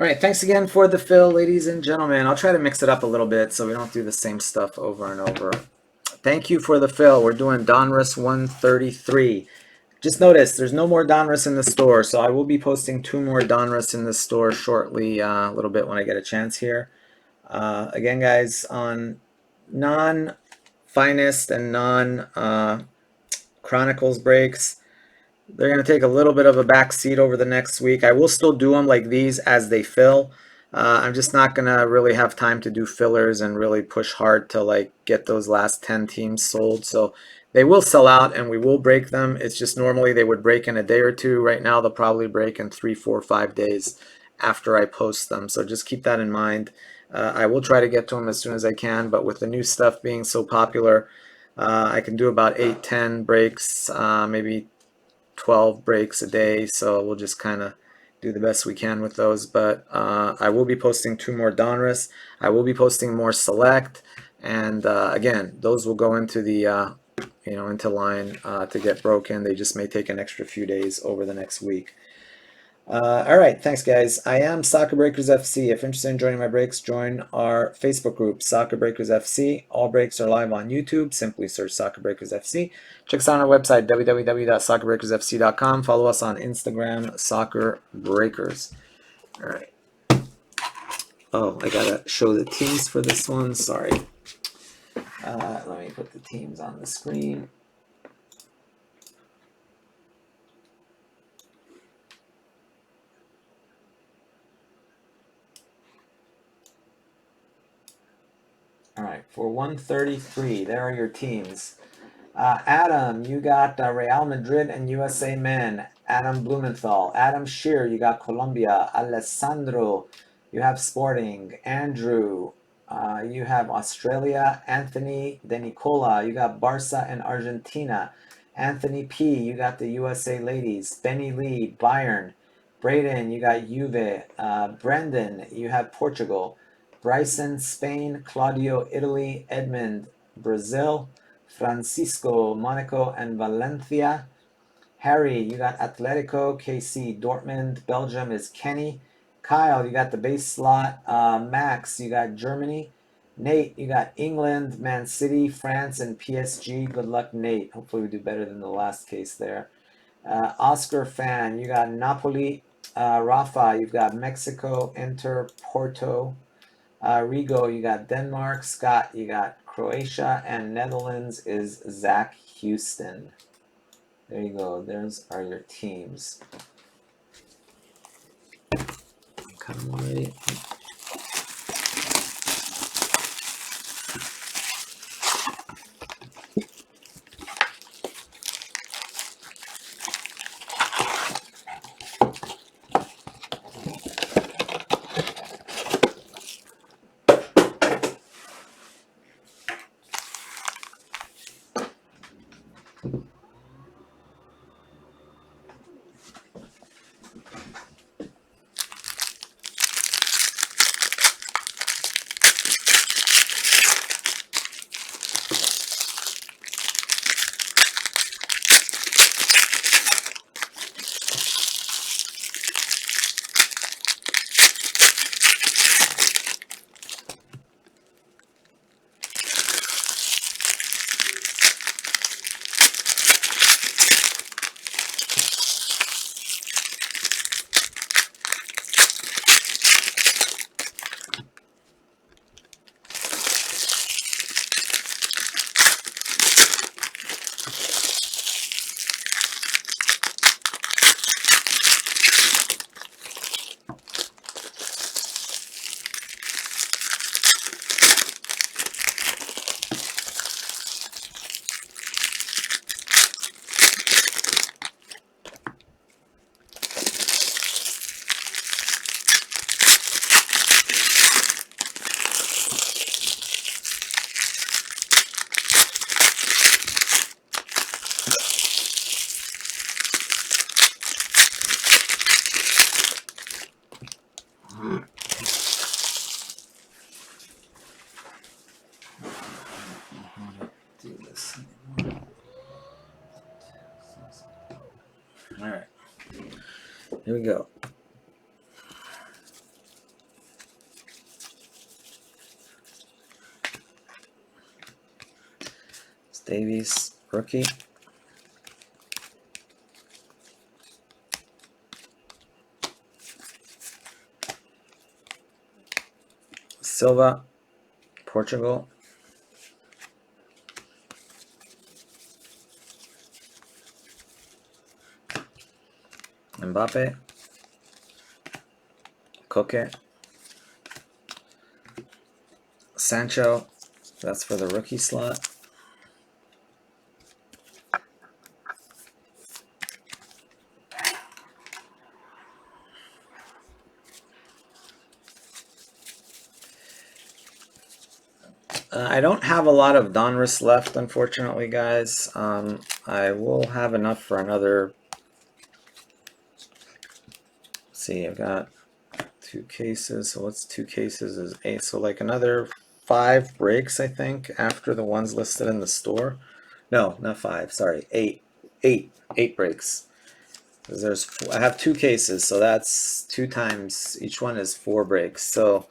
All right, thanks again for the fill, ladies and gentlemen. I'll try to mix it up a little bit so we don't do the same stuff over and over. Thank you for the fill. We're doing Donruss 133. Just notice there's no more Donruss in the store, so I will be posting 2 more Donruss in the store shortly, a little bit when I get a chance here. Again, guys, on non-finest and non-Chronicles breaks, they're going to take a little bit of a back seat over the next week. I will still do them like these as they fill. I'm just not going to really have time to do fillers and really push hard to like get those last 10 teams sold. So they will sell out and we will break them. It's just normally they would break in a day or two. Right now they'll probably break in 3, 4, 5 days after I post them. So just keep that in mind. I will try to get to them as soon as I can, but with the new stuff being so popular, I can do about 8, 10 breaks, maybe 12 breaks a day, so we'll just kind of do the best we can with those. But I will be posting 2 more Donruss. I will be posting more Select, and again, those will go into the into line to get broken. They just may take an extra few days over the next week. All right, thanks guys. I am Soccer Breakers FC. If you're interested in joining my breaks, join our Facebook group, Soccer Breakers FC. All breaks are live on YouTube. Simply search Soccer Breakers FC. Check us out on our website, www.soccerbreakersfc.com. Follow us on Instagram, Soccer Breakers. All right. Oh, I gotta show the teams for this one. Sorry. Let me put the teams on the screen. All right, for 133, there are your teams. Adam, you got Real Madrid and USA Men. Adam Blumenthal. Adam Shear, you got Colombia. Alessandro, you have Sporting. Andrew, you have Australia. Anthony De Nicola, you got Barca and Argentina. Anthony P, you got the USA Ladies. Benny Lee, Bayern. Braden, you got Juve. Brendan, you have Portugal. Bryson, Spain. Claudio, Italy. Edmund, Brazil. Francisco, Monaco and Valencia. Harry, you got Atletico, KC, Dortmund. Belgium is Kenny. Kyle, you got the base slot. Max, you got Germany. Nate, you got England, Man City, France, and PSG. Good luck, Nate. Hopefully we do better than the last case there. Oscar Fan, you got Napoli. Rafa, you've got Mexico, Inter, Porto. Rigo, you got Denmark. Scott, you got Croatia. And Netherlands is Zach Houston. There you go. Those are your teams. Come already. Do this. All right. Here we go. Davies, rookie. Silva, Portugal. Mbappe. Koke. Sancho, that's for the rookie slot. I don't have a lot of Donruss left, unfortunately, guys. I will have enough for another. Let's see, I've got 2 cases. So what's 2 cases is 8. So like another 5 breaks, I think, after the ones listed in the store. No, not 5. Sorry, 8. 8 breaks. Because I have 2 cases, so that's 2 times. Each one is 4 breaks. So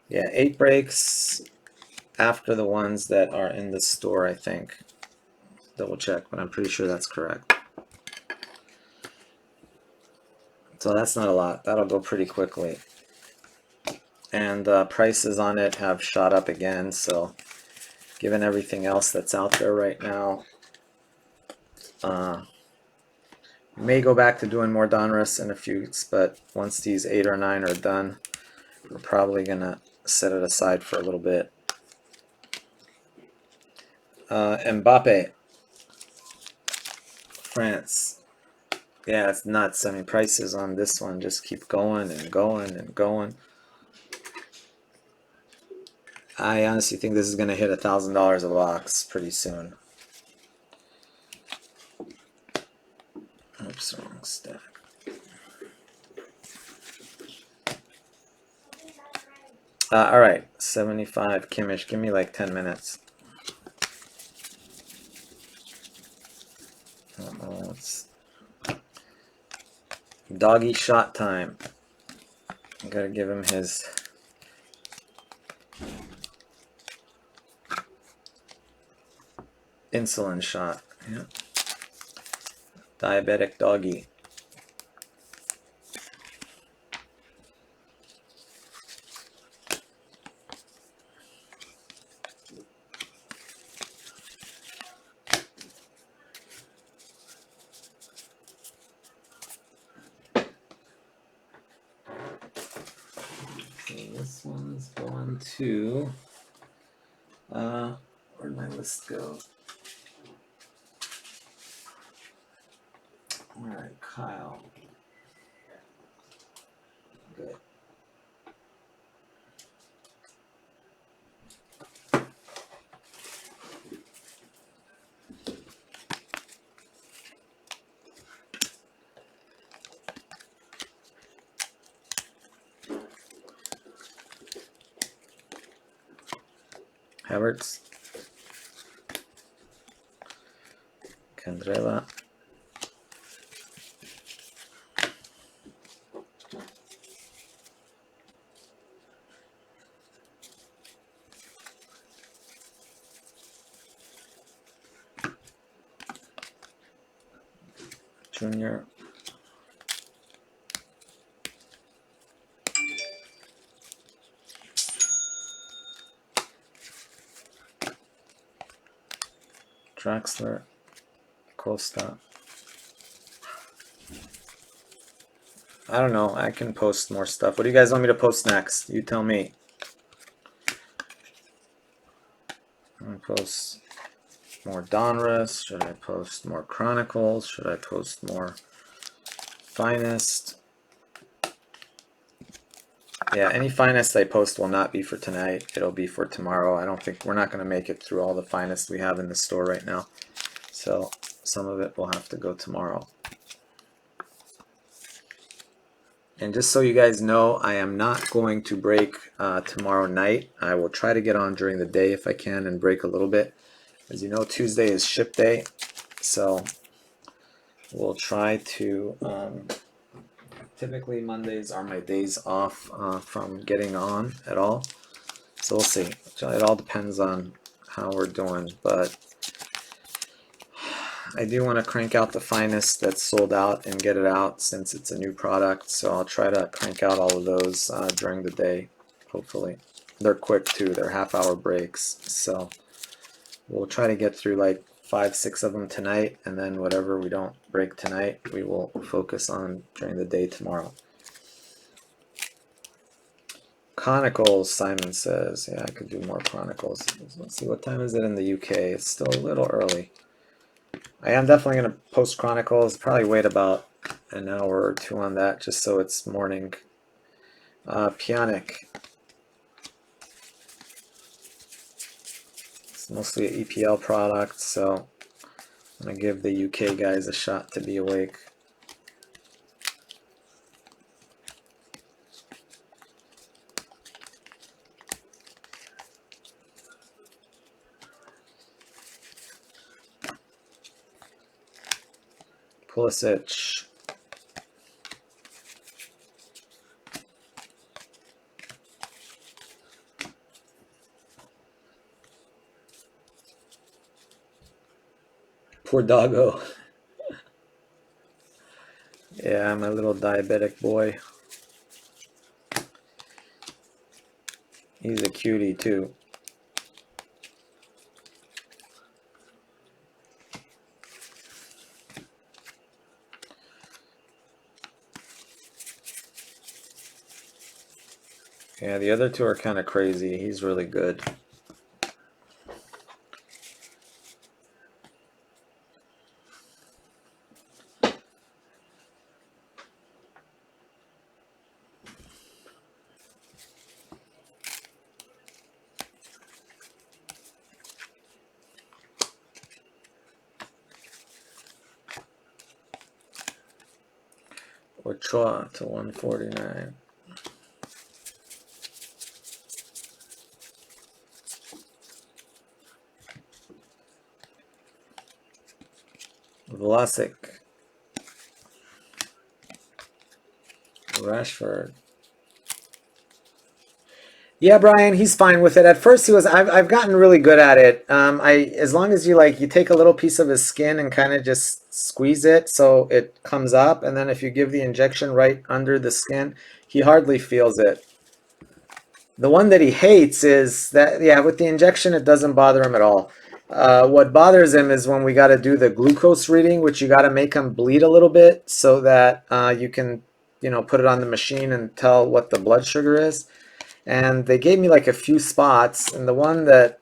yeah, 8 breaks after the ones that are in the store, I think. Double check, but I'm pretty sure that's correct. So that's not a lot. That'll go pretty quickly. And prices on it have shot up again, so given everything else that's out there right now, may go back to doing more Donruss in a few weeks, but once these 8 or 9 are done, we're probably gonna set it aside for a little bit. Mbappe, France. Yeah, it's nuts. I mean, prices on this one just keep going and going and going. I honestly think this is going to hit $1,000 a box pretty soon. Oops, wrong stack. All right, 75 Kimmich. Give me like 10 minutes. It's doggy shot time. I gotta give him his insulin shot. Yeah. Diabetic doggy. Okay, this one's going to where'd my list go? Alright, Kyle. Good. Havertz, Candreva, Junior, Draxler, Costa. I don't know. I can post more stuff. What do you guys want me to post next? You tell me. I'm gonna post more Donruss. Should I post more Chronicles? Should I post more Finest? Yeah, any Finest I post will not be for tonight. It'll be for tomorrow. I don't think we're not going to make it through all the Finest we have in the store right now. So some of it will have to go tomorrow. And just so you guys know, I am not going to break tomorrow night. I will try to get on during the day if I can and break a little bit. As you know, Tuesday is ship day. So we'll try to... typically Mondays are my days off from getting on at all. So we'll see. It all depends on how we're doing. But I do want to crank out the finest that's sold out and get it out since it's a new product. So I'll try to crank out all of those during the day, hopefully. They're quick too, they're half-hour breaks. So we'll try to get through like 5, 6 of them tonight, and then whatever we don't break tonight, we will focus on during the day tomorrow. Chronicles, Simon says. Yeah, I could do more Chronicles. Let's see, what time is it in the UK? It's still a little early. I am definitely going to post Chronicles. Probably wait about an hour or two on that just so it's morning. Pionic. It's mostly an EPL product, so I'm going to give the UK guys a shot to be awake. Pulisic. Poor doggo. Yeah, my little diabetic boy. He's a cutie too. Yeah, the other two are kind of crazy. He's really good. Ochoa to 149. Vlasic. Rashford. Yeah, Brian, he's fine with it. At first, he was. I've gotten really good at it. As long as you take a little piece of his skin and kind of just squeeze it so it comes up, and then if you give the injection right under the skin, he hardly feels it. The one that he hates is that, yeah, with the injection, it doesn't bother him at all. What bothers him is when we got to do the glucose reading, which you got to make him bleed a little bit so that you can, put it on the machine and tell what the blood sugar is. And they gave me like a few spots, and the one that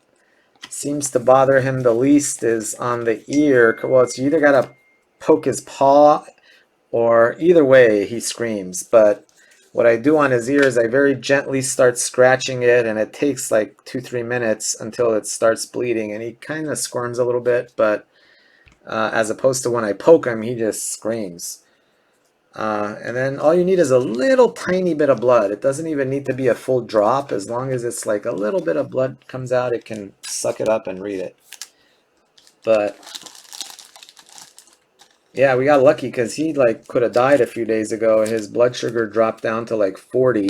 seems to bother him the least is on the ear. Well, it's you either got to poke his paw, or either way, he screams. But what I do on his ear is I very gently start scratching it, and it takes like 2-3 minutes until it starts bleeding, and he kind of squirms a little bit, but as opposed to when I poke him, he just screams. And then all you need is a little tiny bit of blood. It doesn't even need to be a full drop. As long as it's like a little bit of blood comes out, it can suck it up and read it. But yeah, we got lucky because he could have died a few days ago. His blood sugar dropped down to like 40,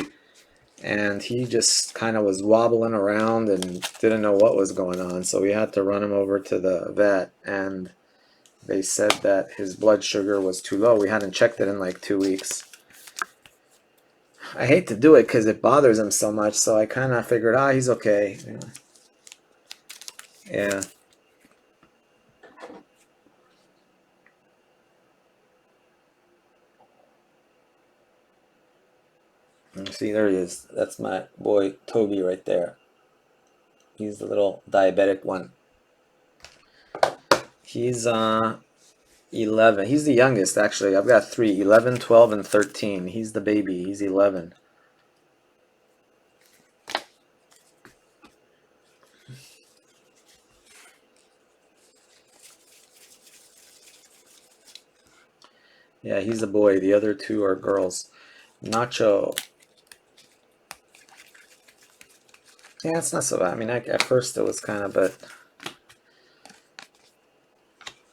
and he just kind of was wobbling around and didn't know what was going on. So we had to run him over to the vet, and they said that his blood sugar was too low. We hadn't checked it in like 2 weeks. I hate to do it because it bothers him so much, so I kind of figured, he's okay. Yeah. See, there he is. That's my boy Toby right there. He's the little diabetic one. He's 11. He's the youngest, actually. I've got 3, 11, 12, and 13. He's the baby. He's 11. Yeah, he's a boy. The other 2 are girls. Nacho. Yeah, it's not so bad. I mean, at first it was kind of, but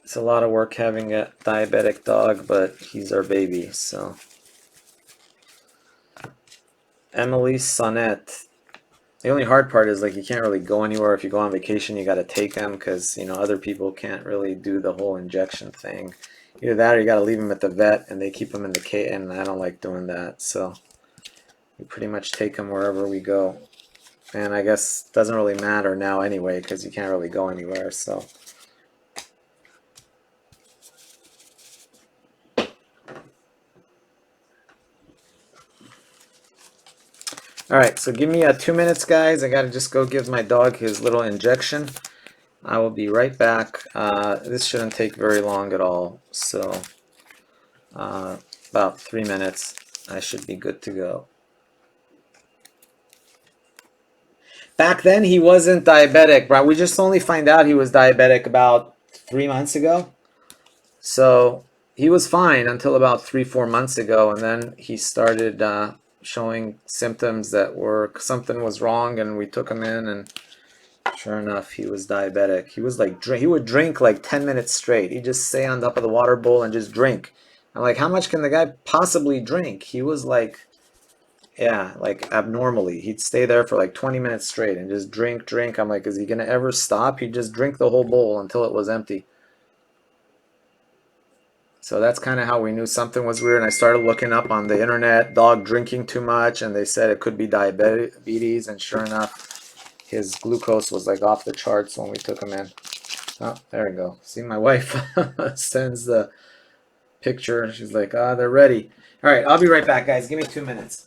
it's a lot of work having a diabetic dog, but he's our baby, so. Emily Sonnet. The only hard part is like you can't really go anywhere. If you go on vacation, you got to take them because you know other people can't really do the whole injection thing. Either that or you got to leave them at the vet and they keep them in the cage, and I don't like doing that. So we pretty much take them wherever we go. And I guess it doesn't really matter now anyway because you can't really go anywhere. So. All right, so give me 2 minutes, guys. I got to just go give my dog his little injection. I will be right back. This shouldn't take very long at all. So about 3 minutes, I should be good to go. Back then, he wasn't diabetic, bro. We just only find out he was diabetic about 3 months ago. So he was fine until about 3, 4 months ago, and then he started showing symptoms that were something was wrong, and we took him in, and sure enough, he was diabetic. He was like he would drink like 10 minutes straight. He'd just stay on top of the water bowl and just drink. I'm like, how much can the guy possibly drink? He was like, yeah, like abnormally. He'd stay there for like 20 minutes straight and just drink, drink. I'm like, is he gonna ever stop? He'd just drink the whole bowl until it was empty. So that's kind of how we knew something was weird. And I started looking up on the internet, dog drinking too much, and they said it could be diabetes. And sure enough, his glucose was like off the charts when we took him in. Oh, there we go. See, my wife sends the picture. She's like, ah, they're ready. All right, I'll be right back, guys. Give me 2 minutes.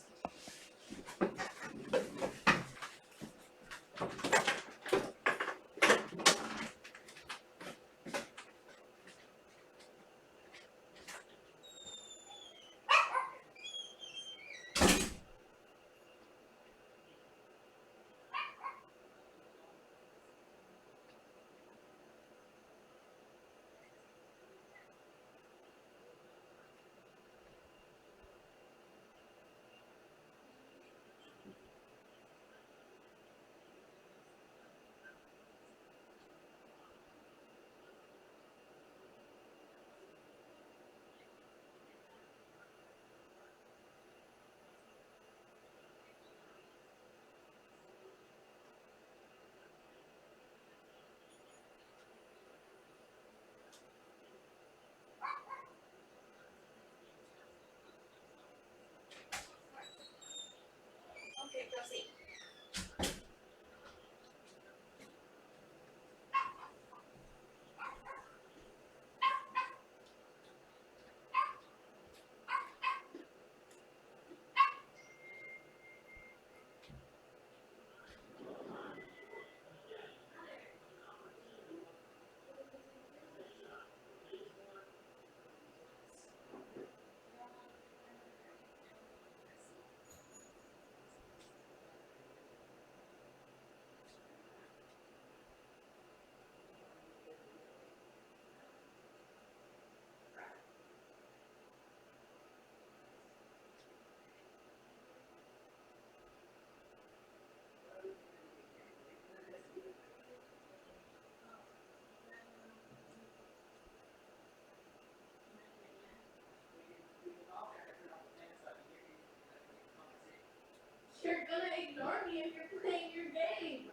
You're gonna ignore me if you're playing your game.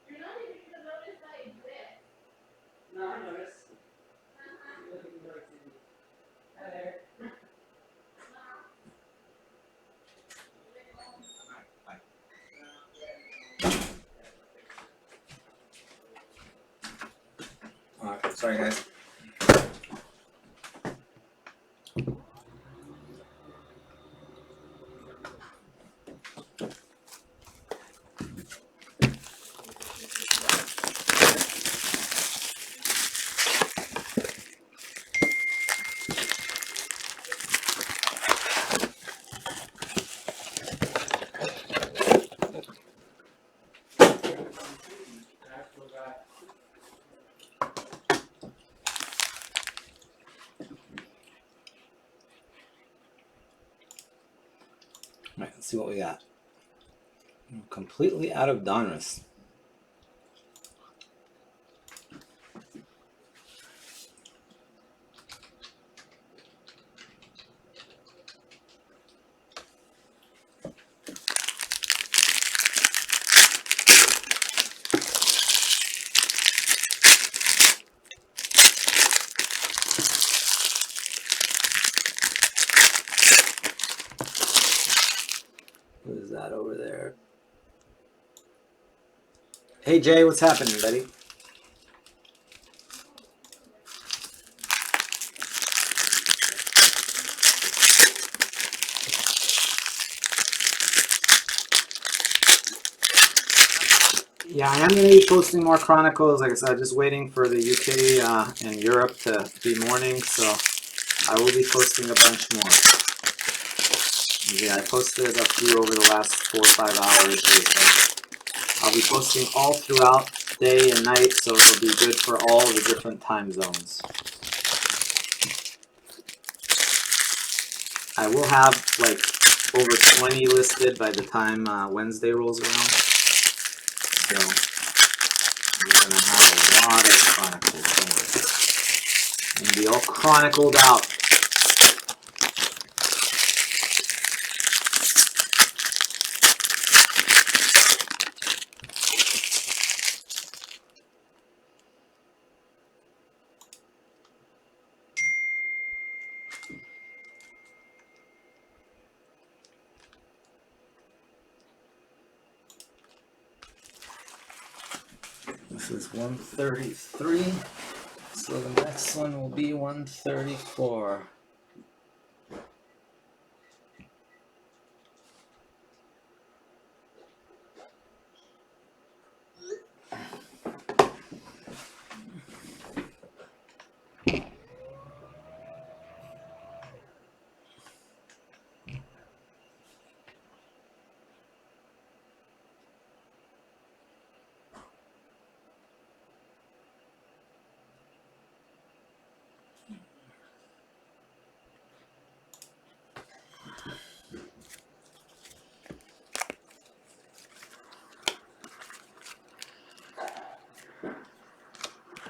You're not even gonna notice I exist. No, I noticed. All right, sorry, guys. All right, let's see what we got. I'm completely out of Donruss. that over there. Hey Jay, what's happening, buddy? Yeah, I am going to be posting more Chronicles. Like I said, just waiting for the UK and Europe to be morning, so I will be posting a bunch more. Yeah, I posted a few over the last 4 or 5 hours. So I'll be posting all throughout day and night, so it'll be good for all the different time zones. I will have like over 20 listed by the time Wednesday rolls around. So we're gonna have a lot of chronicles. Don't worry. And be all chronicled out. This is 133, so the next one will be 134.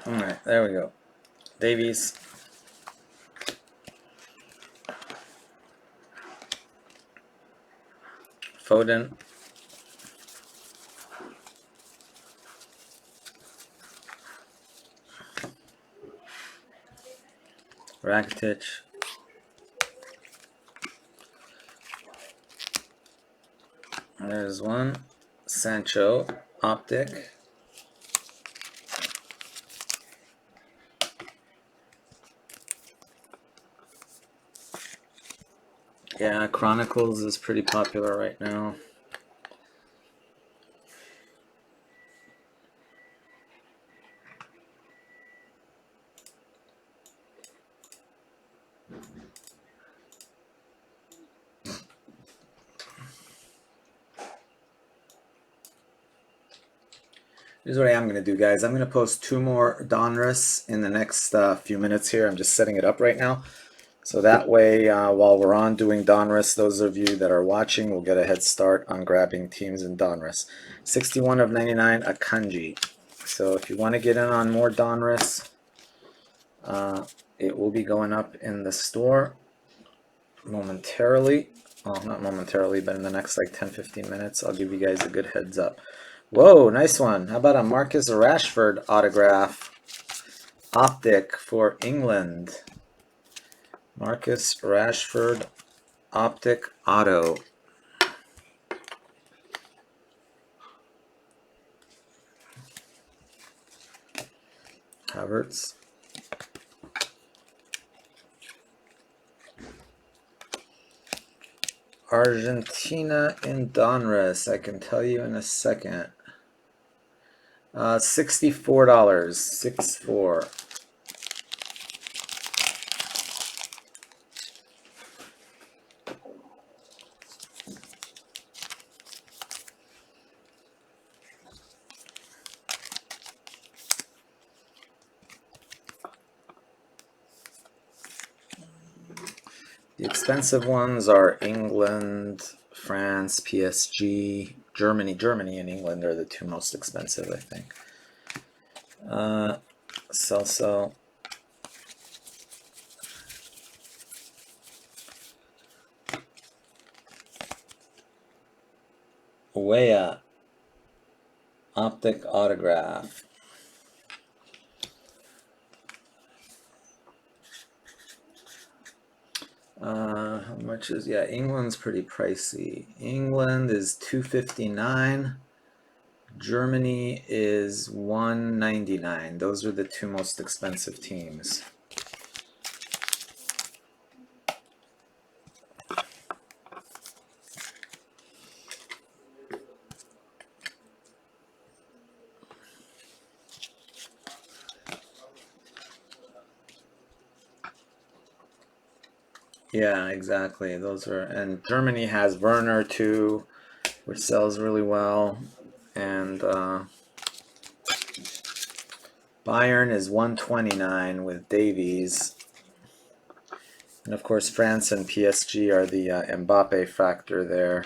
All right, there we go. Davies. Foden. Rakitic. There's one. Sancho. Optic. Yeah, Chronicles is pretty popular right now. Here's what I am going to do, guys. I'm going to post 2 more Donruss in the next few minutes here. I'm just setting it up right now. So that way, while we're on doing Donruss, those of you that are watching will get a head start on grabbing teams in Donruss. 61 of 99, Akanji. So if you want to get in on more Donruss, it will be going up in the store momentarily. Well, not momentarily, but in the next like 10-15 minutes, I'll give you guys a good heads up. Whoa, nice one. How about a Marcus Rashford autograph? Optic for England. Marcus Rashford Optic Auto. Havertz. Argentina in Donruss. I can tell you in a second. $64. 64. The expensive ones are England, France, PSG, Germany. Germany and England are the 2 most expensive, I think. Celso. Weah. Optic autograph. How much is, yeah, England's pretty pricey. England is 259. Germany is 199. Those are the two most expensive teams. Yeah, exactly. Those are, and Germany has Werner too, which sells really well. And Bayern is 129 with Davies. And of course, France and PSG are the Mbappe factor there.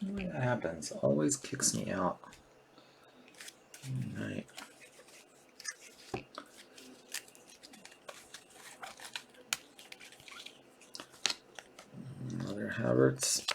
What happens? Always kicks me out. Right. Another Havertz.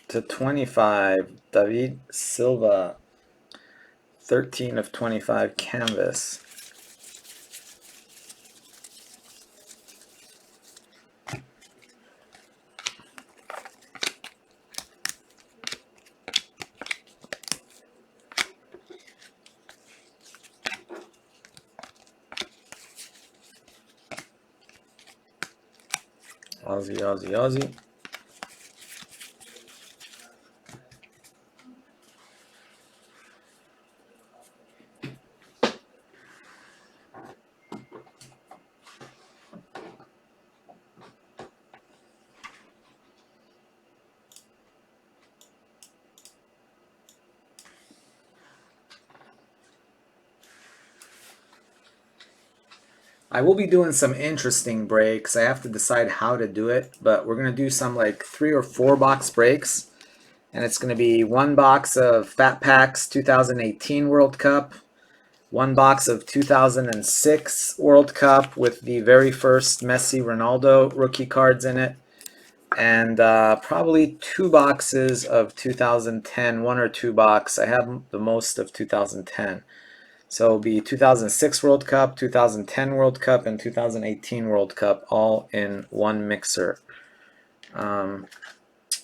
To 25, David Silva. 13 of 25 canvas. Aussie, Aussie, Aussie. I will be doing some interesting breaks. I have to decide how to do it, but we're going to do some like 3 or 4 box breaks. And it's going to be 1 box of Fat Packs 2018 World Cup, 1 box of 2006 World Cup with the very first Messi Ronaldo rookie cards in it, and probably 2 boxes of 2010, 1 or 2 box. I have the most of 2010. So it'll be 2006 World Cup, 2010 World Cup, and 2018 World Cup all in one mixer. And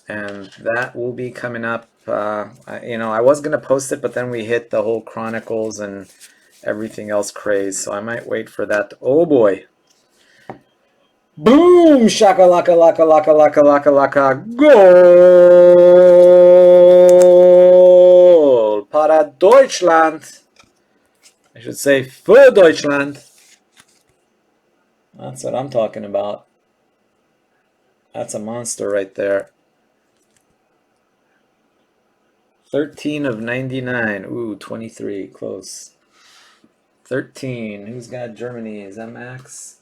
that will be coming up. I was going to post it, but then we hit the whole Chronicles and everything else craze, so I might wait for that. Oh boy. Boom! Shaka laka laka laka laka laka laka. Goal! Para Deutschland! I should say für Deutschland. That's what I'm talking about. That's a monster right there. 13 of 99. Ooh, 23. Close. 13. Who's got Germany? Is that Max?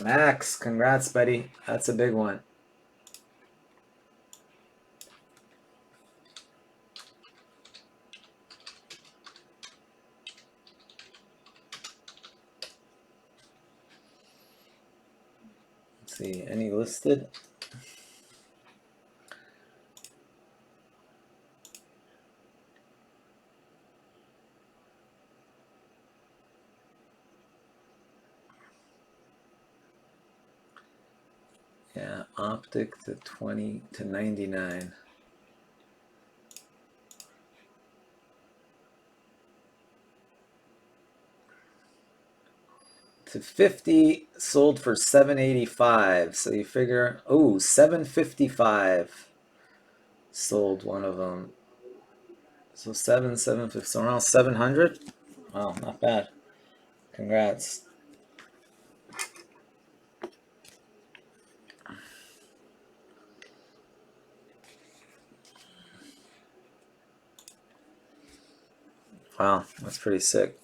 Max, congrats, buddy. That's a big one. Let's see, any listed? Yeah, optic to 20 to 99. To 50, sold for 785. So you figure, oh, 755 sold one of them. So 750, so around 700. Wow, not bad. Congrats. Wow, that's pretty sick.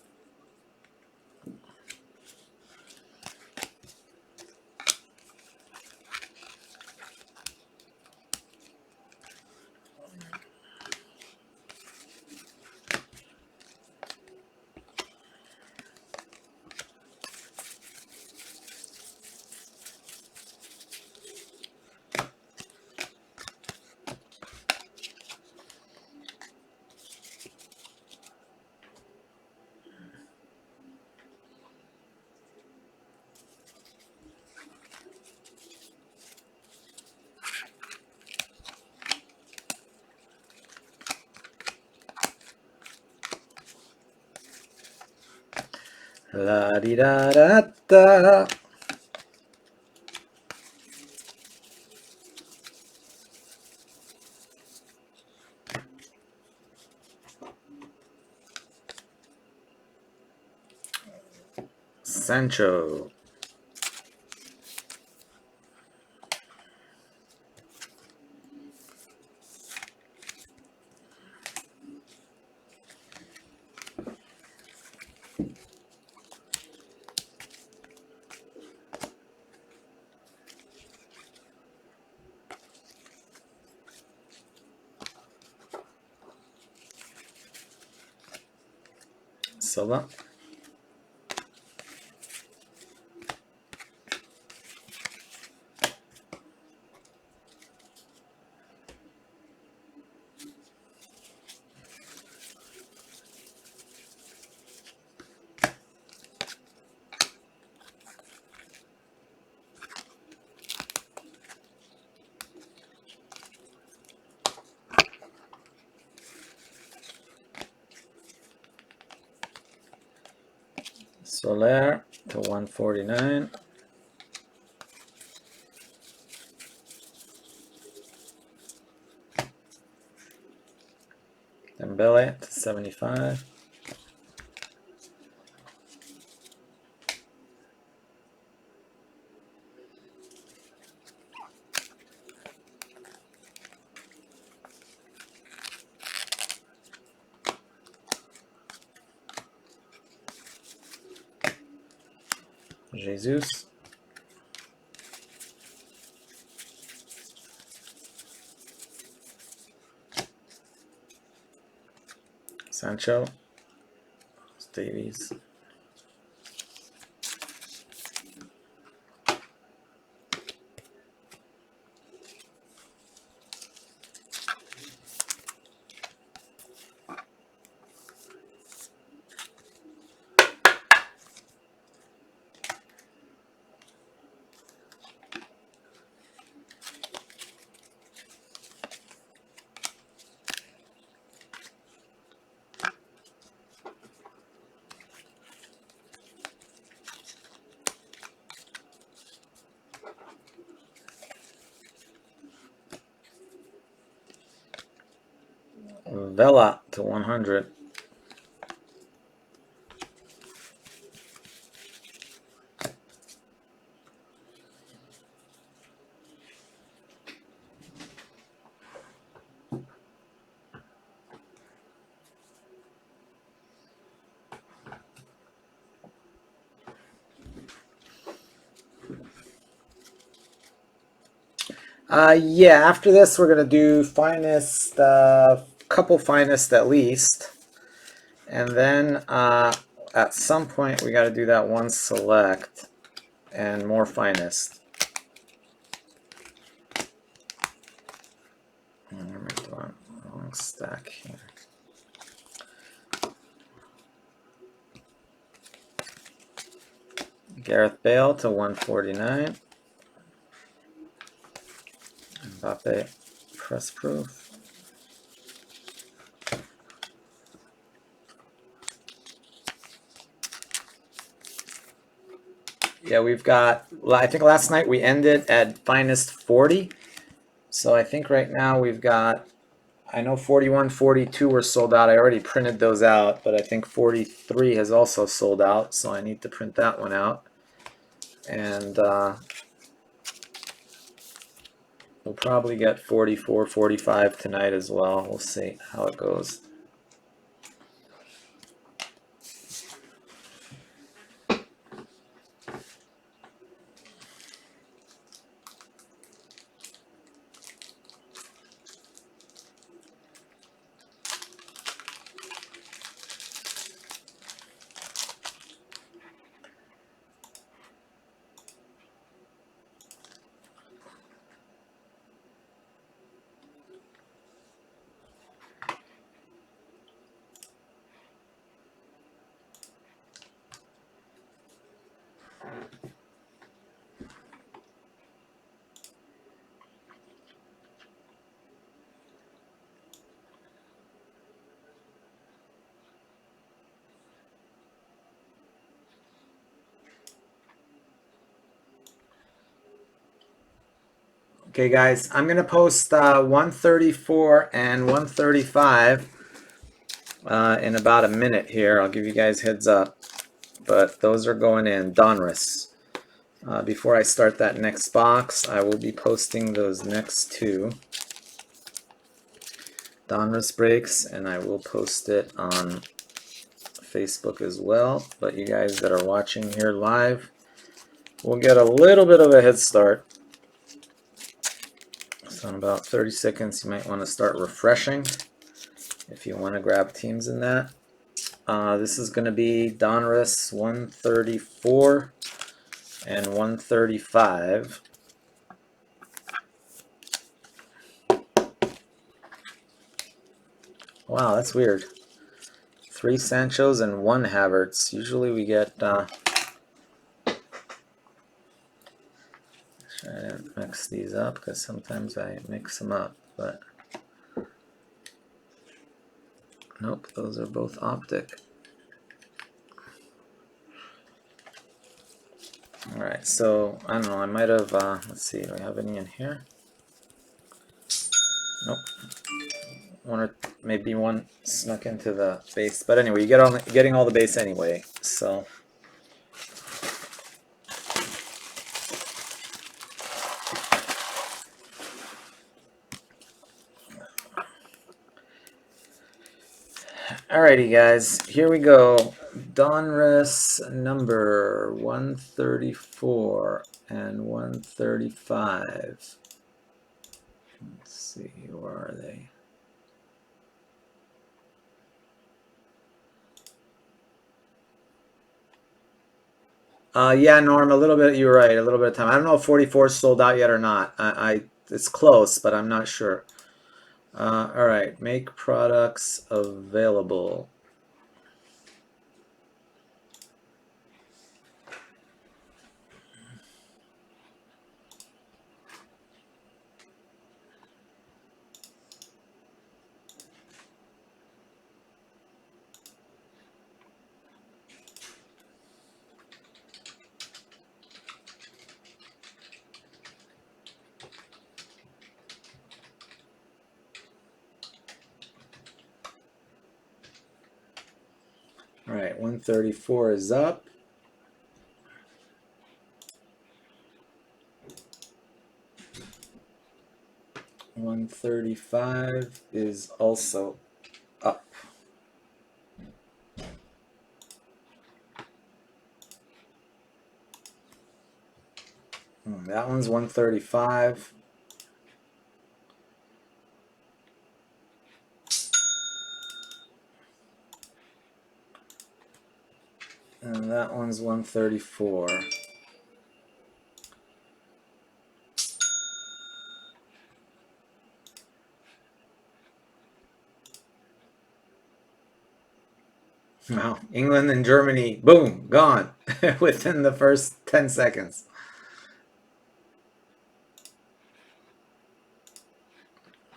La di da da da. Sancho. Silva. Soler to 149. Dembele to 75. Jesus. Sancho. Davies. Vela to 100. Yeah, after this we're gonna do finest, couple finest at least, and then at some point we got to do that one select and more finest. Wrong stack here. Gareth Bale to 149. Mbappe press proof. Yeah, we've got, I think last night we ended at finest 40. So I think right now we've got I know 41, 42 were sold out. I already printed those out, but I think 43 has also sold out, so I need to print that one out. And we'll probably get 44, 45 tonight as well. We'll see how it goes. Okay, guys, I'm going to post 134 and 135 in about a minute here. I'll give you guys heads up. But those are going in. Donruss. Before I start that next box, I will be posting those next two Donruss breaks, and I will post it on Facebook as well. But you guys that are watching here live will get a little bit of a head start. So in about 30 seconds, you might want to start refreshing if you want to grab teams in that. This is going to be Donruss 134 and 135. Wow, that's weird. 3 Sanchos and 1 Havertz. Usually we get try to mix these up because sometimes I mix them up, but nope, those are both optic. Alright, so I don't know, I might have let's see, do we have any in here? Nope. One or maybe one snuck into the base, but anyway, you get getting all the base anyway, so alrighty guys, here we go. Donruss number 134 and 135. Let's see, where are they? Yeah, Norm, a little bit, you're right, a little bit of time. I don't know if 44 is sold out yet or not. It's close, but I'm not sure. All right, make products available. All right, 134 is up. $135 is also up. That one's 135. And that one's 134. Wow, England and Germany, boom, gone within the first 10 seconds.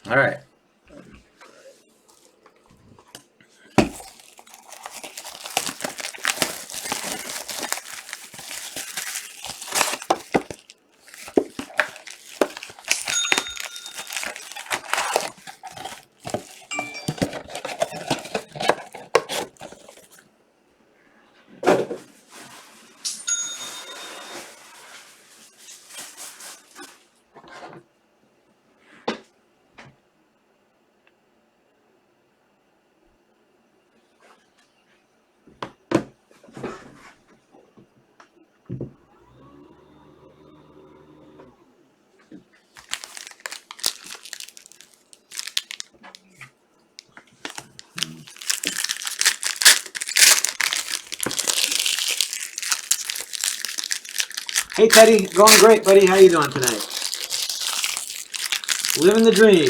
All right. Hey Teddy, going great, buddy. How you doing tonight? Living the dream.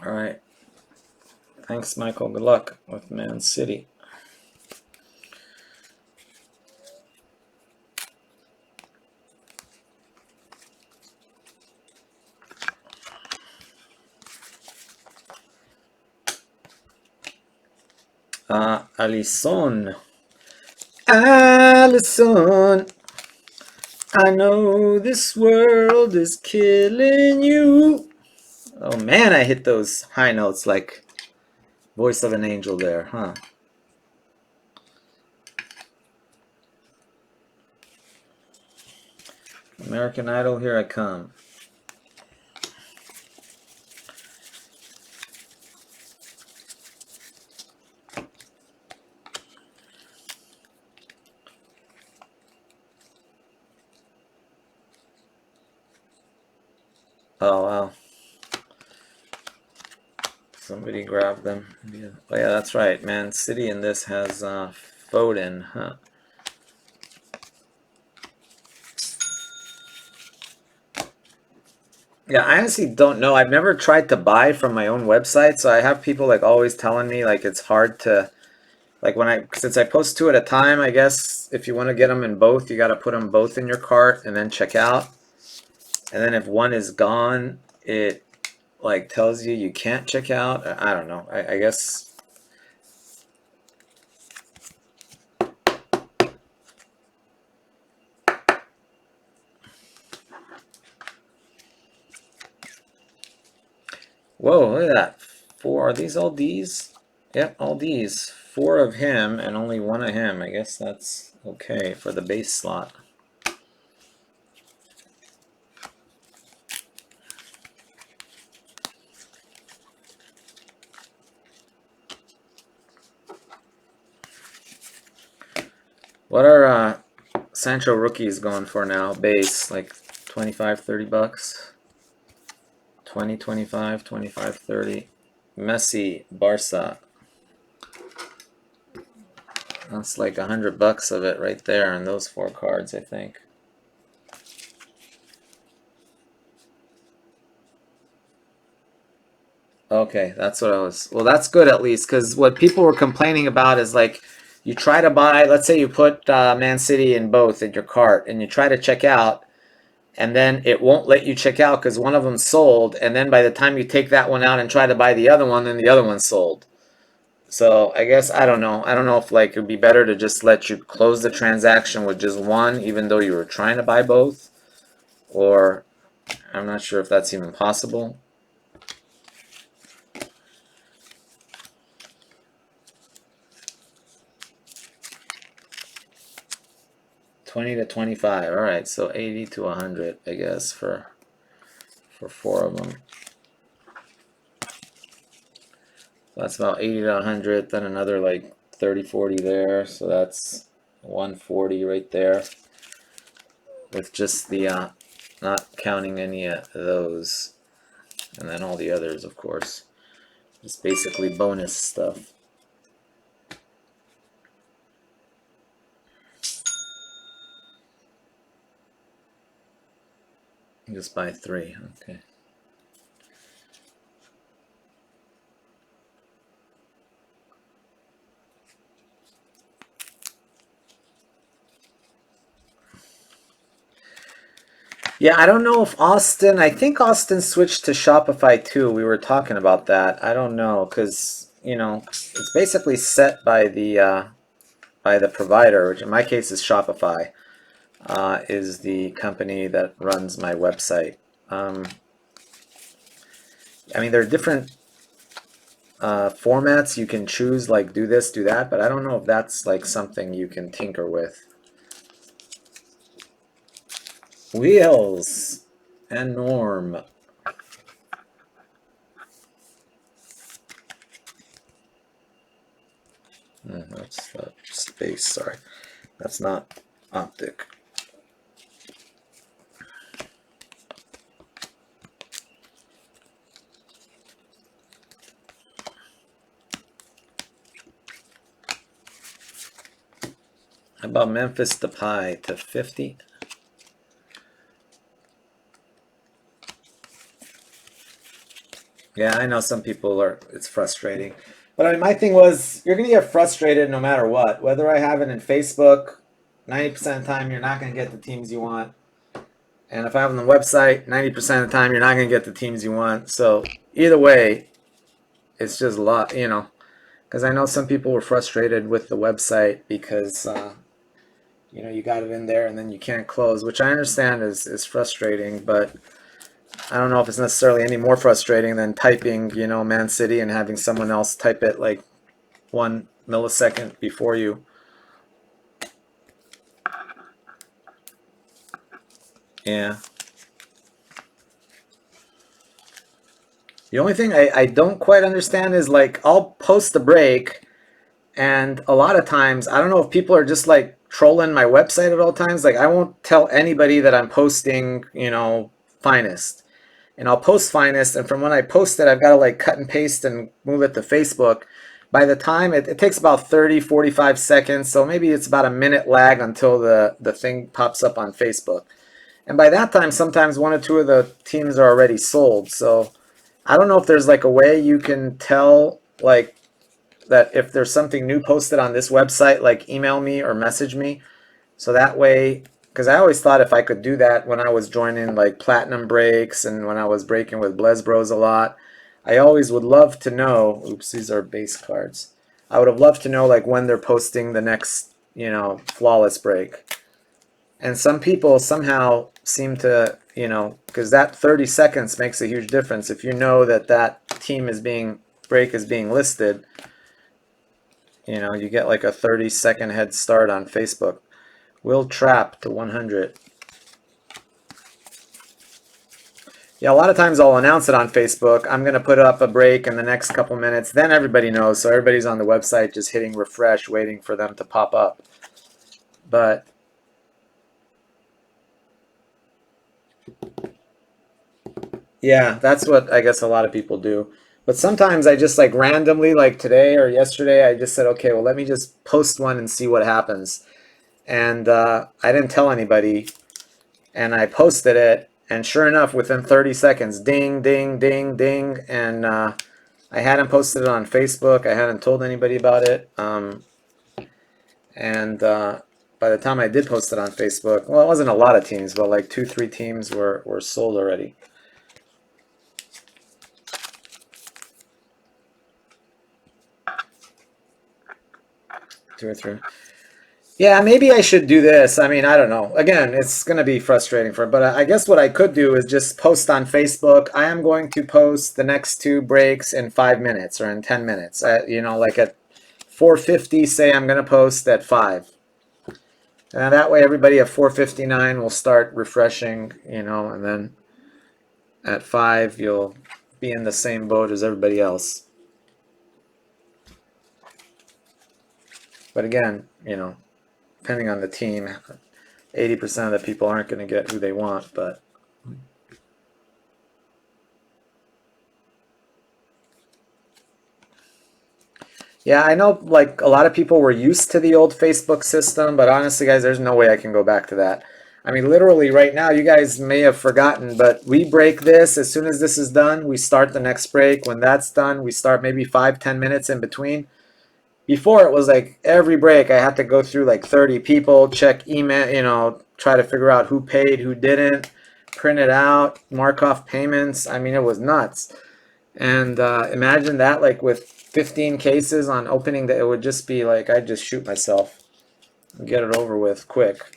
All right. Thanks, Michael. Good luck with Man City. Alisson. Alisson. I know this world is killing you. Oh man, I hit those high notes like voice of an angel there, huh? American Idol, here I come. Oh wow. Somebody grabbed them. Yeah. Oh yeah, that's right. Man City in this has Foden, huh? Yeah, I honestly don't know. I've never tried to buy from my own website, so I have people like always telling me like it's hard to like when since I post two at a time, I guess if you want to get them in both, you got to put them both in your cart and then check out. And then if one is gone, it like tells you you can't check out. I don't know. I guess. Whoa, look at that. Four. Are these all D's? Yep, all D's. Four of him and only one of him. I guess that's okay for the base slot. What are Sancho rookies going for now? Base, like 25, 30 bucks? 20, 25, 25, 30. Messi, Barca. That's like 100 bucks of it right there on those four cards, I think. Okay, that's what I was. Well, that's good at least, because what people were complaining about is like you try to buy, let's say you put Man City in both in your cart and you try to check out, and then it won't let you check out because one of them sold, and then by the time you take that one out and try to buy the other one, then the other one sold. So I guess I don't know. I don't know if like it would be better to just let you close the transaction with just one, even though you were trying to buy both, or I'm not sure if that's even possible. 20 to 25. All right, so 80 to 100, I guess, for four of them. That's about 80 to 100, then another like 30, 40 there. So that's 140 right there with just the, not counting any of those. And then all the others, of course. Just basically bonus stuff. just buy 3. Okay. Yeah, I don't know if Austin, I think Austin switched to Shopify too. We were talking about that. I don't know because, it's basically set by the provider, which in my case is Shopify, is the company that runs my website. I mean, there are different formats you can choose, like do this, do that, but I don't know if that's like something you can tinker with. Wheels and Norm. That's space, sorry. That's not optic. How about Memphis Depay to 50? Yeah, I know some people it's frustrating. But I mean, my thing was, you're going to get frustrated no matter what. Whether I have it in Facebook, 90% of the time, you're not going to get the teams you want. And if I have it on the website, 90% of the time, you're not going to get the teams you want. So either way, it's just a lot, because I know some people were frustrated with the website because, you got it in there and then you can't close, which I understand is frustrating, but I don't know if it's necessarily any more frustrating than typing, Man City and having someone else type it like 1 millisecond before you. Yeah. The only thing I don't quite understand is like I'll post a break, and a lot of times I don't know if people are just like trolling my website at all times. Like I won't tell anybody that I'm posting, Finest. And I'll post Finest, and from when I post it, I've got to like cut and paste and move it to Facebook. By the time it takes about 30, 45 seconds, so maybe it's about a minute lag until the thing pops up on Facebook. And by that time, sometimes one or two of the teams are already sold. So I don't know if there's like a way you can tell like that if there's something new posted on this website, like email me or message me. So that way, because I always thought if I could do that when I was joining like platinum breaks and when I was breaking with Blez Bros a lot, I always would love to know. Oops, these are base cards. I would have loved to know like when they're posting the next, flawless break. And some people somehow seem to, because that 30 seconds makes a huge difference. If you know that that team is being break is being listed, you get like a 30-second head start on Facebook. Will Trap to 100. Yeah, a lot of times I'll announce it on Facebook. I'm going to put up a break in the next couple minutes. Then everybody knows. So everybody's on the website just hitting refresh, waiting for them to pop up. But yeah, that's what I guess a lot of people do. But sometimes I just like randomly, like today or yesterday, I just said, okay, well, let me just post one and see what happens. And I didn't tell anybody. And I posted it. And sure enough, within 30 seconds, ding, ding, ding, ding. And I hadn't posted it on Facebook. I hadn't told anybody about it. And by the time I did post it on Facebook, well, it wasn't a lot of teams, but like 2, 3 teams were sold already. Two or three. Yeah, maybe I should do this. I mean, I don't know. Again, it's going to be frustrating but I guess what I could do is just post on Facebook. I am going to post the next 2 breaks in 5 minutes or in 10 minutes. Like at 4:50, say I'm going to post at 5. And that way everybody at 4:59 will start refreshing, and then at 5 you'll be in the same boat as everybody else. But again, depending on the team, 80% of the people aren't going to get who they want, but yeah, I know like a lot of people were used to the old Facebook system, but honestly, guys, there's no way I can go back to that. I mean, literally right now, you guys may have forgotten, but we break this. As soon as this is done, we start the next break. When that's done, we start maybe 5-10 minutes in between. Before it was like every break I had to go through like 30 people, check email, try to figure out who paid, who didn't, print it out, mark off payments. I mean, it was nuts. And imagine that like with 15 cases on opening that, it would just be like I'd just shoot myself and get it over with quick.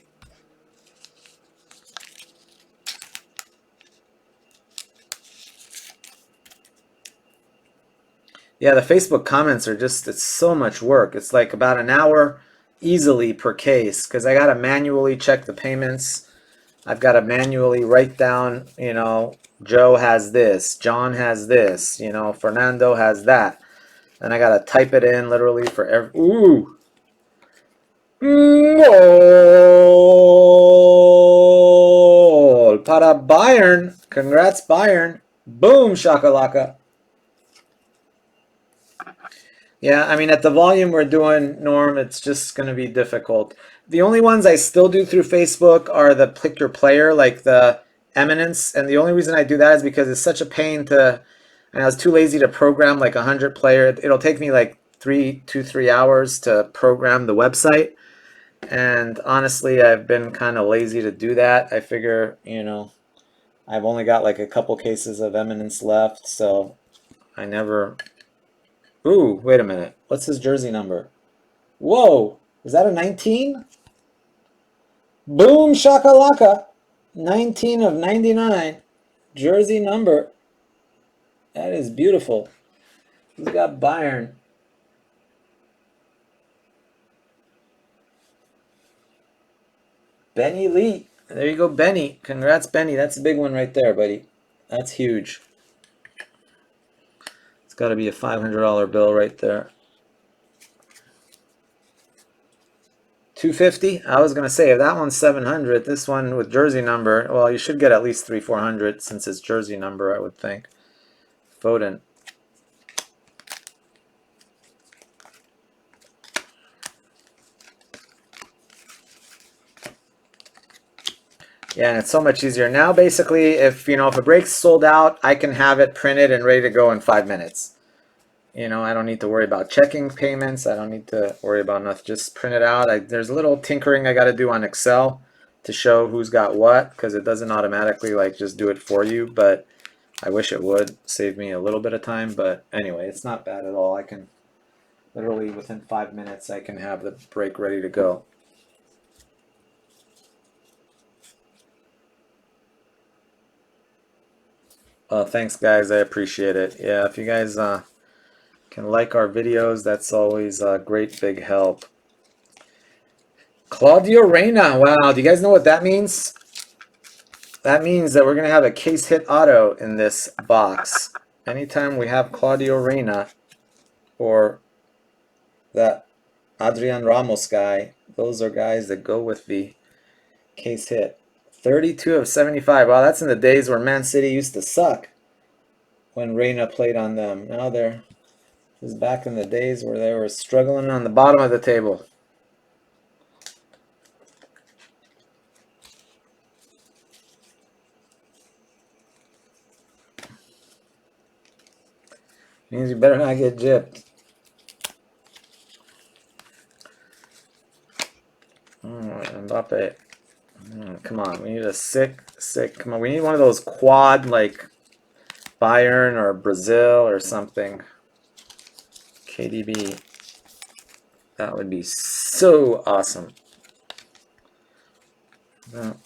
Yeah, the Facebook comments are just, it's so much work. It's like about an hour easily per case because I got to manually check the payments. I've got to manually write down, Joe has this, John has this, Fernando has that. And I got to type it in literally for every. Ooh! Goal para Bayern. Congrats, Bayern. Boom, shakalaka. Yeah, I mean, at the volume we're doing, Norm, it's just going to be difficult. The only ones I still do through Facebook are the pick your player, like the Eminence. And the only reason I do that is because it's such a pain to, and I was too lazy to program like 100 player. It'll take me like 3 hours to program the website. And honestly, I've been kind of lazy to do that. I figure, I've only got like a couple cases of Eminence left, so I never. Ooh, wait a minute. What's his jersey number? Whoa, is that a 19? Boom shakalaka. 19 of 99. Jersey number. That is beautiful. Who's got Bayern? Benny Lee. There you go, Benny. Congrats, Benny. That's a big one right there, buddy. That's huge. It's got to be a $500 bill right there. 250. I was gonna say if that one's 700, this one with jersey number, well, you should get at least 300-400 since it's jersey number, I would think. Foden. Yeah, and it's so much easier now. Basically, if a break's sold out, I can have it printed and ready to go in 5 minutes. I don't need to worry about checking payments. I don't need to worry about nothing. Just print it out. There's a little tinkering I got to do on Excel to show who's got what because it doesn't automatically like just do it for you. But I wish it would save me a little bit of time. But anyway, it's not bad at all. I can literally within 5 minutes I can have the break ready to go. Thanks guys, I appreciate it. Yeah, if you guys can like our videos, that's always a great big help. Claudio Reyna, wow, do you guys know what that means? That means that we're going to have a case hit auto in this box. Anytime we have Claudio Reyna or that Adrian Ramos guy, those are guys that go with the case hit. 32 of 75. Wow, that's in the days where Man City used to suck when Reyna played on them. Now they're just back in the days where they were struggling on the bottom of the table. Means you better not get gypped. Mbappe. Come on, we need a sick. Come on, we need one of those quad like Bayern or Brazil or something. KDB. That would be so awesome. No.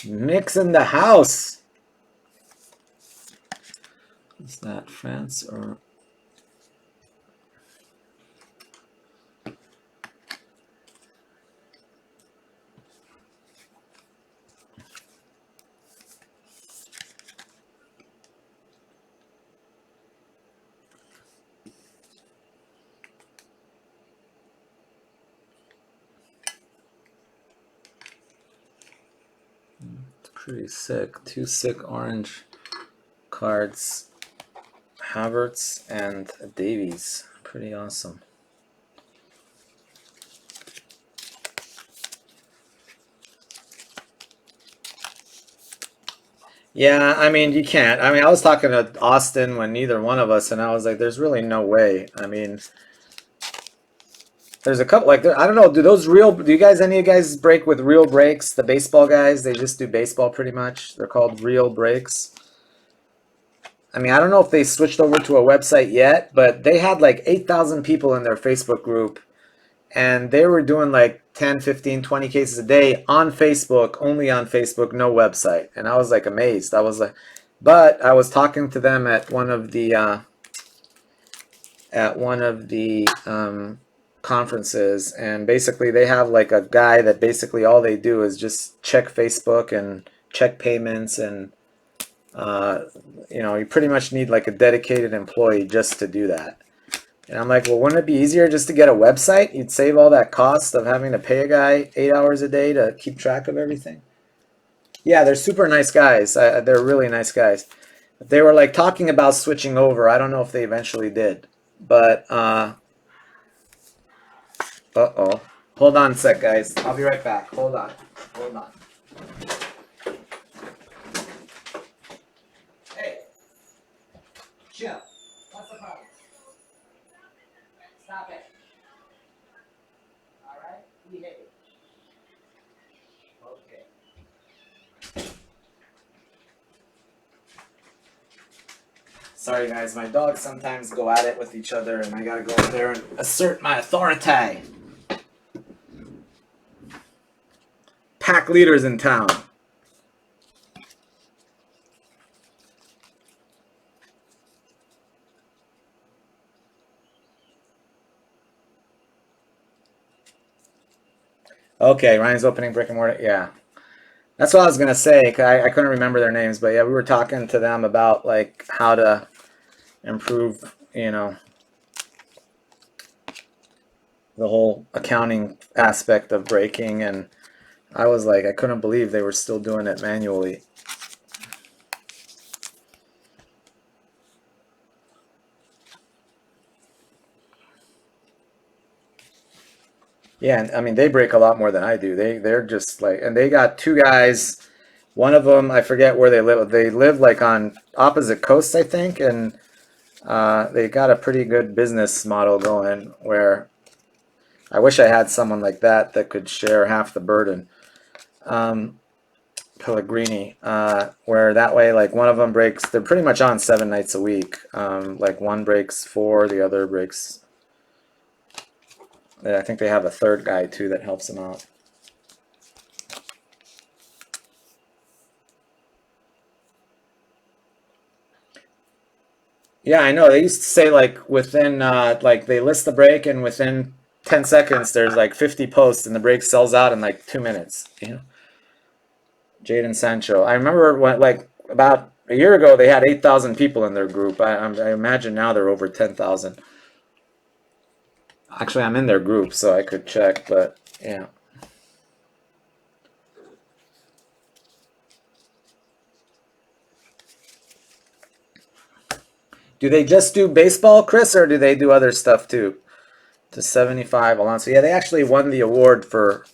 Mix in the house. Is that France or? Pretty sick. Two sick orange cards. Havertz and Davies. Pretty awesome. Yeah, I mean, you can't. I mean, I was talking to Austin when neither one of us, and I was like, there's really no way. I mean, there's a couple, like, I don't know, do you guys, any of you guys break with real breaks? The baseball guys, they just do baseball pretty much. They're called real breaks. I mean, I don't know if they switched over to a website yet, but they had like 8,000 people in their Facebook group, and they were doing like 10, 15, 20 cases a day on Facebook, only on Facebook, no website. And I was like amazed. I was like, but I was talking to them at one of the conferences, and basically they have like a guy that basically all they do is just check Facebook and check payments, and you pretty much need like a dedicated employee just to do that. And I'm like, well, wouldn't it be easier just to get a website? You'd save all that cost of having to pay a guy 8 hours a day to keep track of everything. Yeah, they're super nice guys. They're really nice guys. They were like talking about switching over. I don't know if they eventually did, but uh-oh. Hold on a sec, guys. I'll be right back. Hold on. Hold on. Hey, chill. What's the problem? Stop it. All right? Behave. Okay. Sorry, guys. My dogs sometimes go at it with each other, and I gotta go over there and assert my authority. Pack leaders in town. Okay, Ryan's opening brick and mortar. Yeah, that's what I was gonna say. I couldn't remember their names, but yeah, we were talking to them about like how to improve, the whole accounting aspect of breaking, and I was like, I couldn't believe they were still doing it manually. Yeah, and I mean they break a lot more than I do. They're just like, and they got two guys. One of them, I forget where they live. They live like on opposite coasts, I think, and they got a pretty good business model going. Where I wish I had someone like that that could share half the burden. Pellegrini, where that way, like one of them breaks. They're pretty much on 7 nights a week. Like one breaks four, the other breaks. I think they have a third guy too that helps them out. Yeah, I know. They used to say like within like they list the break, and within 10 seconds there's like 50 posts, and the break sells out in like 2 minutes. Jaden Sancho. I remember when like about a year ago they had 8,000 people in their group. I imagine now they're over 10,000. Actually, I'm in their group, so I could check, but yeah. Do they just do baseball, Chris, or do they do other stuff too? To 75, Alonso. Yeah, they actually won the award for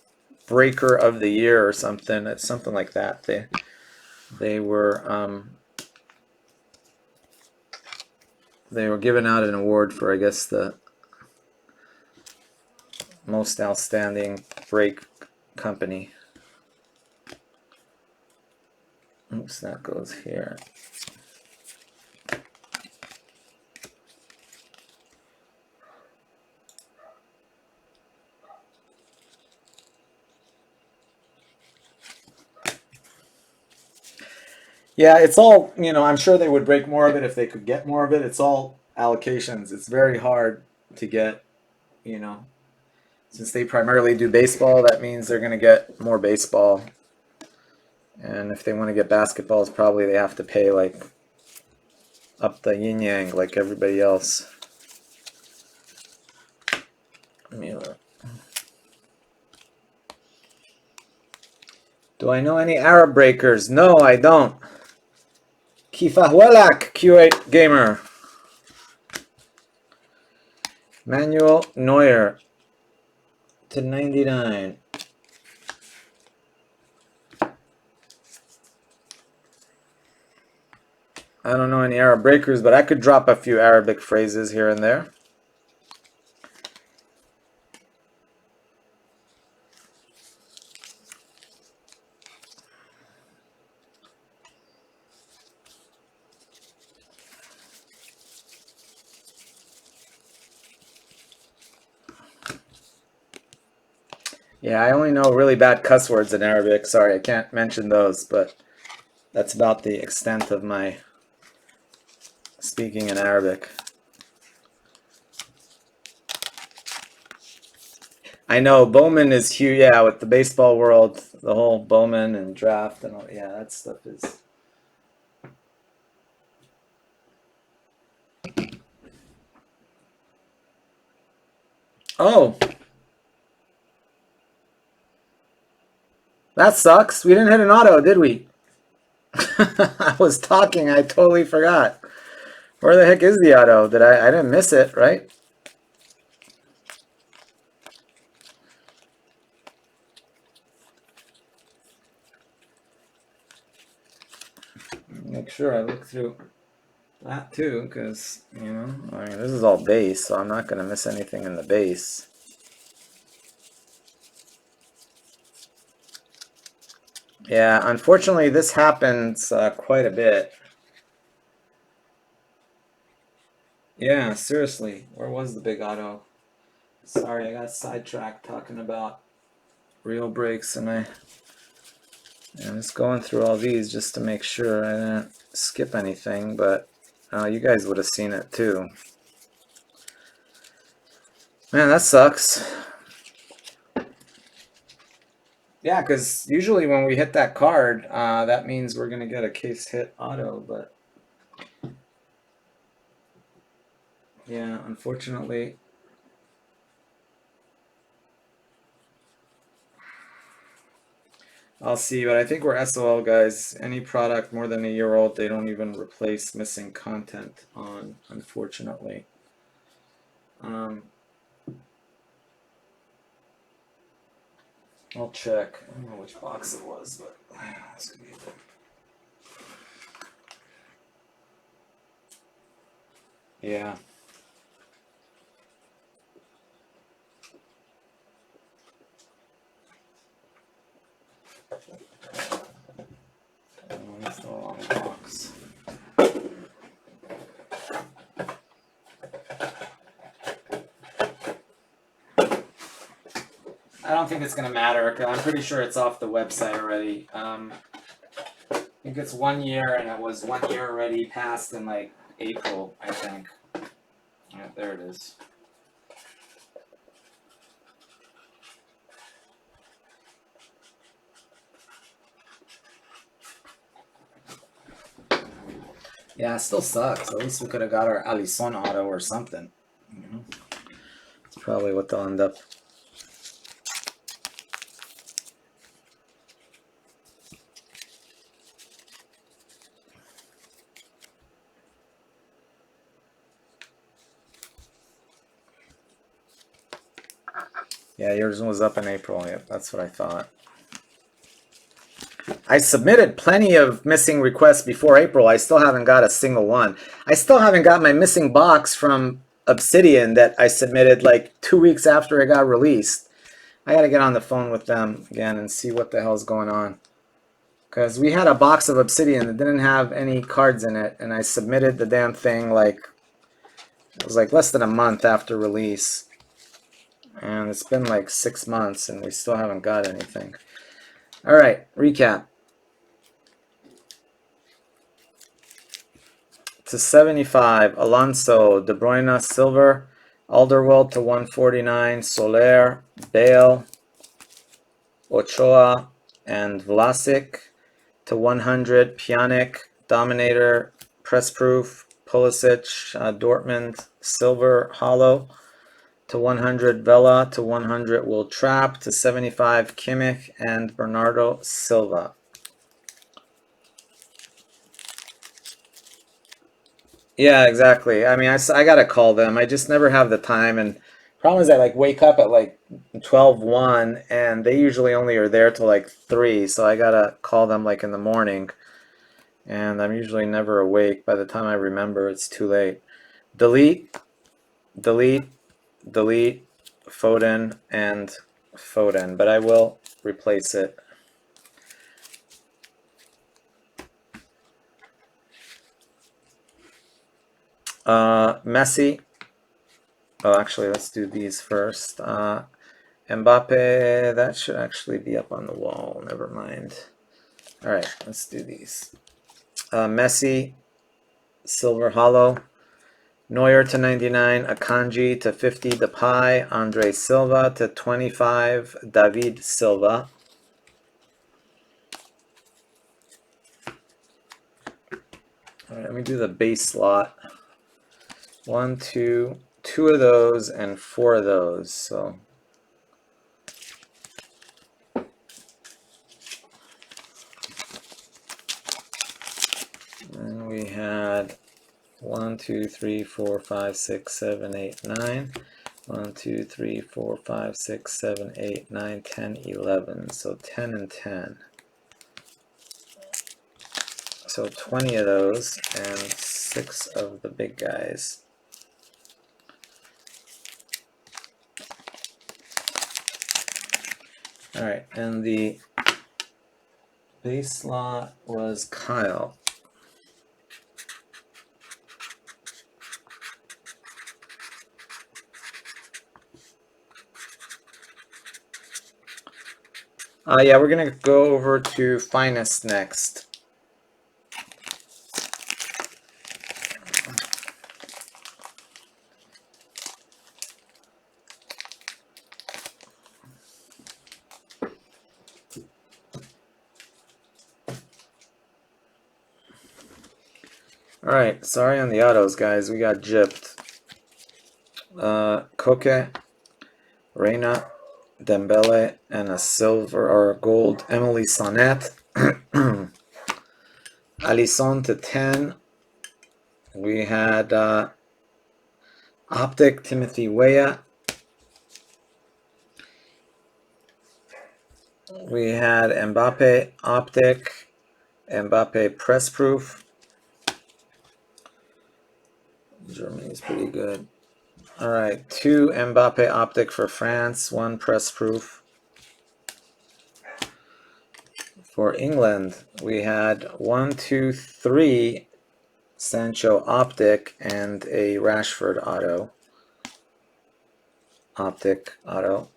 Breaker of the Year or something. It's something like that. They were giving out an award for, I guess, the most outstanding break company. Oops, that goes here. Yeah, it's all, I'm sure they would break more of it if they could get more of it. It's all allocations. It's very hard to get, you know, since they primarily do baseball, that means they're going to get more baseball. And if they want to get basketballs, probably they have to pay like up the yin yang like everybody else. Let me look. Do I know any Arab breakers? No, I don't. Kifahwelak, Q8 Gamer. Manuel Neuer to 99. I don't know any Arab breakers, but I could drop a few Arabic phrases here and there. Yeah, I only know really bad cuss words in Arabic. Sorry, I can't mention those, but that's about the extent of my speaking in Arabic. I know Bowman is huge, yeah, with the baseball world, the whole Bowman and draft and all, yeah, that stuff is. Oh, that sucks. We didn't hit an auto, did we? I was talking, I totally forgot. Where the heck is the auto? I didn't miss it, right? Make sure I look through that too, because, you know, I mean, this is all base, so I'm not going to miss anything in the base. Yeah, unfortunately, this happens quite a bit. Yeah, seriously, where was the big auto? Sorry, I got sidetracked talking about real breaks, and I'm just going through all these just to make sure I didn't skip anything, but you guys would have seen it too. Man, that sucks. Yeah, because usually when we hit that card, that means we're going to get a case hit auto, but yeah, unfortunately. I'll see, but I think we're SOL guys. Any product more than a year old, they don't even replace missing content on, unfortunately. I'll check. I don't know which box it was, but it's gonna be good. Yeah. Oh, that's the wrong box. I don't think it's gonna matter because I'm pretty sure it's off the website already. I think it's 1 year, and it was 1 year already passed in like April, I think. Yeah, there it is. Yeah, it still sucks. At least we could have got our Alisson auto or something. You know? That's probably what they'll end up. Yeah, yours was up in April. Yep, that's what I thought. I submitted plenty of missing requests before April. I still haven't got a single one. I still haven't got my missing box from Obsidian that I submitted like 2 weeks after it got released. I gotta get on the phone with them again and see what the hell's going on. Because we had a box of Obsidian that didn't have any cards in it, and I submitted the damn thing like, it was like less than a month after release. And it's been like 6 months and we still haven't got anything. All right, recap. To 75, Alonso, De Bruyne, Silver, Alderweireld to 149, Soler, Bale, Ochoa, and Vlasic to 100, Pjanic, Dominator, Pressproof, Pulisic, Dortmund, Silver, Hollow to 100 Vela, to 100 Will Trapp, to 75 Kimmich and Bernardo Silva. Yeah, exactly. I mean, I gotta call them. I just never have the time. And problem is I like wake up at like 12:01 and they usually only are there till like 3. So I gotta call them like in the morning. And I'm usually never awake. By the time I remember, it's too late. Delete, delete, delete, Foden, and Foden. But I will replace it. Messi. Oh, actually, let's do these first. Mbappe, that should actually be up on the wall. Never mind. All right, let's do these. Messi, Silver Hollow. Neuer to 99, Akanji to 50, Depay, Andre Silva to 25, David Silva. All right, let me do the base slot. 1, 2, 2 of those and 4 of those. So and we had 1, 2, 3, 4, 5, 6, 7, 8, 9. 1, 2, 3, 4, 5, 6, 7, 8, 9, 10, 11. So 10 and 10. So 20 of those and 6 of the big guys. All right, and the base slot was Kyle. Yeah, we're gonna go over to Finest next. All right, sorry on the autos, guys. We got gypped. Koke, Reina, Dembele, and a silver or gold Emily Sonnet. Alisson to 10. We had Optic Timothy Weah. We had Mbappe Optic, Mbappe Press Proof. Germany's pretty good. All right, 2 Mbappe Optic for France, 1 Press Proof. For England, we had 1, 2, 3 Sancho Optic and a Rashford Auto. Optic Auto.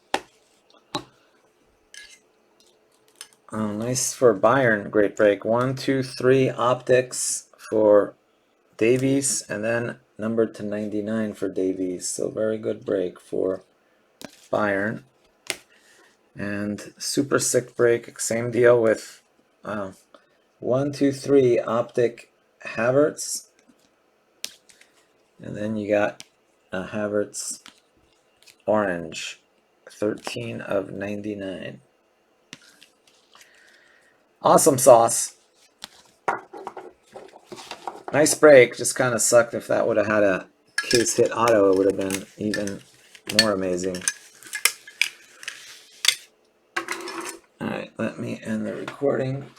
Oh, nice for Bayern, great break. 1, 2, 3 Optics for Davies, and then numbered to 99 for Davies. So very good break for Bayern. And super sick break, same deal with 1, 2, 3 Optic Havertz. And then you got a Havertz Orange, 13 of 99. Awesome sauce. Nice break. Just kind of sucked if that would have had a case hit auto. It would have been even more amazing. All right, let me end the recording.